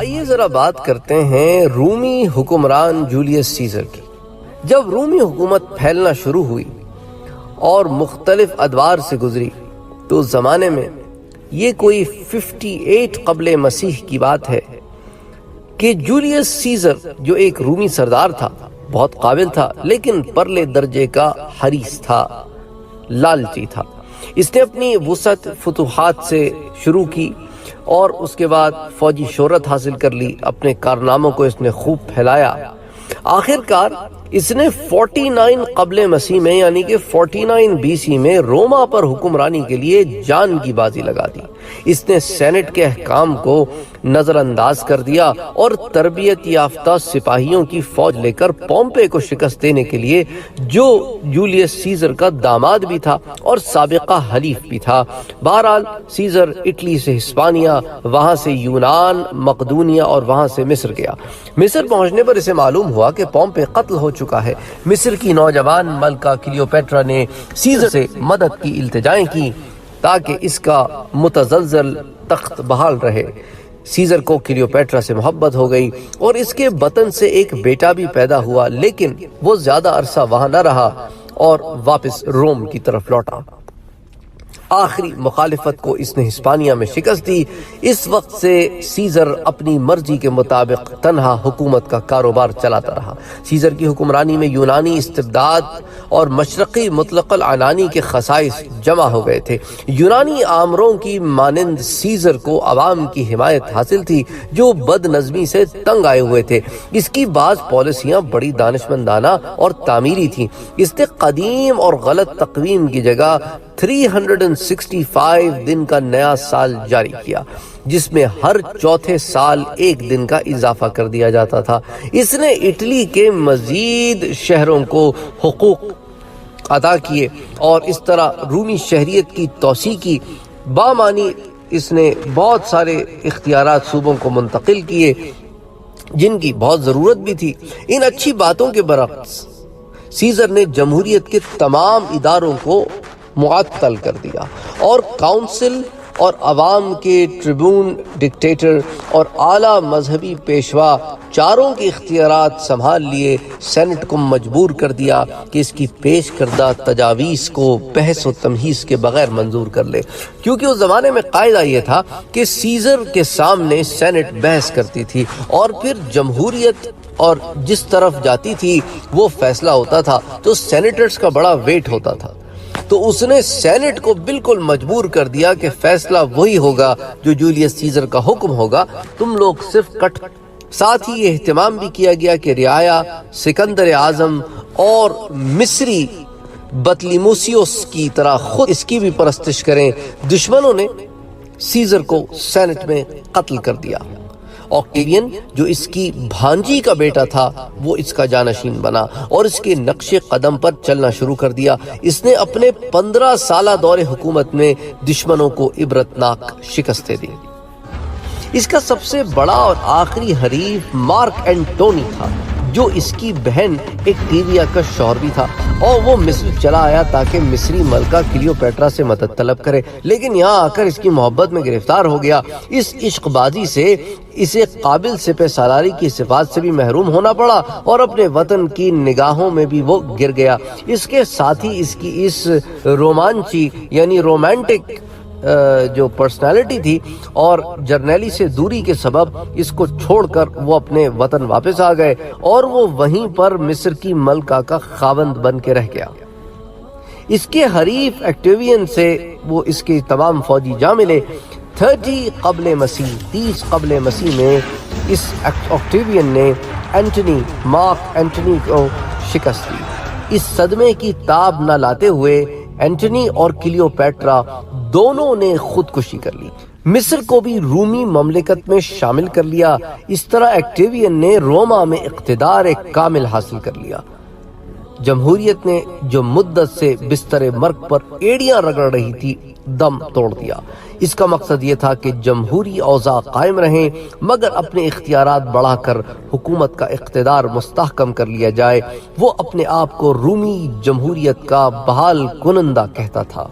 آئیے ذرا بات کرتے ہیں رومی حکمران جولیس سیزر کی۔ جب رومی حکومت پھیلنا شروع ہوئی اور مختلف ادوار سے گزری تو اس زمانے میں یہ کوئی 58 قبل مسیح کی بات ہے کہ جولیس سیزر جو ایک رومی سردار تھا، بہت قابل تھا لیکن پرلے درجے کا حریص تھا، لالچی تھا۔ اس نے اپنی وسعت فتوحات سے شروع کی اور اس کے بعد فوجی شہرت حاصل کر لی، اپنے کارناموں کو اس نے خوب پھیلایا۔ آخر کار اس نے 49 قبل مسیح میں یعنی کہ 49 BC میں روما پر حکمرانی کے لیے جان کی بازی لگا دی۔ اس نے سینٹ کے احکام کو نظر انداز کر دیا اور تربیت یافتہ سپاہیوں کی فوج لے کر پومپے کو شکست دینے کے لیے، جو جولیس سیزر کا داماد بھی تھا اور سابقہ حلیف بھی تھا۔ بہرحال سیزر اٹلی سے ہسپانیہ، وہاں سے یونان، مقدونیہ اور وہاں سے مصر گیا۔ مصر پہنچنے پر اسے معلوم ہوا کہ پومپے قتل ہو چکا ہے۔ مصر کی نوجوان ملکہ کلیوپیٹرا نے سیزر سے مدد کی التجائیں کی تاکہ اس کا متزلزل تخت بحال رہے۔ سیزر کو کلیوپیٹرا سے محبت ہو گئی اور اس کے بطن سے ایک بیٹا بھی پیدا ہوا، لیکن وہ زیادہ عرصہ وہاں نہ رہا اور واپس روم کی طرف لوٹا۔ آخری مخالفت کو اس نے ہسپانیہ میں شکست دی۔ اس وقت سے سیزر اپنی مرضی کے مطابق تنہا حکومت کا کاروبار چلاتا رہا۔ سیزر کی حکمرانی میں یونانی استبداد اور مشرقی مطلق العنانی کے خصائص جمع ہو گئے تھے۔ یونانی آمروں کی مانند سیزر کو عوام کی حمایت حاصل تھی جو بد نظمی سے تنگ آئے ہوئے تھے۔ اس کی بعض پالیسیاں بڑی دانشمندانہ اور تعمیری تھیں۔ اس نے قدیم اور غلط تقویم کی جگہ 365 دن کا نیا سال جاری کیا، جس میں ہر چوتھے سال ایک دن کا اضافہ کر دیا جاتا تھا۔ اس نے اٹلی کے مزید شہروں کو حقوق عطا کیے اور اس طرح رومی شہریت کی توسیع کی۔ بامعنی اس نے بہت سارے اختیارات صوبوں کو منتقل کیے جن کی بہت ضرورت بھی تھی۔ ان اچھی باتوں کے برعکس سیزر نے جمہوریت کے تمام اداروں کو معطل کر دیا اور کاؤنسل اور عوام کے ٹریبون، ڈکٹیٹر اور اعلیٰ مذہبی پیشوا چاروں کے اختیارات سنبھال لیے۔ سینٹ کو مجبور کر دیا کہ اس کی پیش کردہ تجاویز کو بحث و تمہیز کے بغیر منظور کر لے، کیونکہ اس زمانے میں قاعدہ یہ تھا کہ سیزر کے سامنے سینٹ بحث کرتی تھی اور پھر جمہوریت اور جس طرف جاتی تھی وہ فیصلہ ہوتا تھا، تو سینیٹرز کا بڑا ویٹ ہوتا تھا۔ تو اس نے سینٹ کو بالکل مجبور کر دیا کہ فیصلہ وہی ہوگا جو جولیس سیزر کا حکم ہوگا، تم لوگ صرف کٹ۔ ساتھ ہی یہ اہتمام بھی کیا گیا کہ رعایا سکندر اعظم اور مصری بطلیموسیوس کی طرح خود اس کی بھی پرستش کریں۔ دشمنوں نے سیزر کو سینٹ میں قتل کر دیا۔ آکٹیوین جو اس کی بھانجی کا بیٹا تھا وہ اس کا جانشین بنا اور اس کے نقش قدم پر چلنا شروع کر دیا۔ اس نے اپنے 15 سالہ دور حکومت میں دشمنوں کو عبرتناک شکستیں دی۔ اس کا سب سے بڑا اور آخری حریف مارک اینٹونی تھا، جو اس کی بہن ایکٹیویا کا شوہر بھی تھا، اور وہ مصر چلا آیا تاکہ مصری ملکہ کلیوپیٹرا سے مدد طلب کرے، لیکن یہاں آ کر اس کی محبت میں گرفتار ہو گیا۔ اس عشق بازی سے اسے قابل سپہ سالاری کی صفات سے بھی محروم ہونا پڑا اور اپنے وطن کی نگاہوں میں بھی وہ گر گیا۔ اس کے ساتھ ہی اس کی اس رومانچی یعنی رومانٹک جو پرسنالٹی تھی اور جرنیلی سے دوری کے سبب اس کو چھوڑ کر وہ اپنے وطن واپس آ گئے اور وہ وہیں پر مصر کی ملکہ کا خاوند بن کے رہ گیا۔ اس کے حریف ایکٹیوین سے وہ اس کے تمام فوجی جا ملے۔ 30 قبل مسیح میں اس آکٹیوین نے مارک اینٹونی کو شکست دی۔ اس صدمے کی تاب نہ لاتے ہوئے اینٹونی اور کلیوپیٹرا دونوں نے خودکشی کر لی۔ مصر کو بھی رومی مملکت میں شامل کر لیا۔ اس طرح ایکٹیوین نے روما میں اقتدار کامل حاصل کر لیا۔ جمہوریت نے جو مدت سے بستر مرگ پر ایڑیاں رگڑ رہی تھی دم توڑ دیا۔ اس کا مقصد یہ تھا کہ جمہوری اوضاع قائم رہیں مگر اپنے اختیارات بڑھا کر حکومت کا اقتدار مستحکم کر لیا جائے۔ وہ اپنے آپ کو رومی جمہوریت کا بحال کنندہ کہتا تھا۔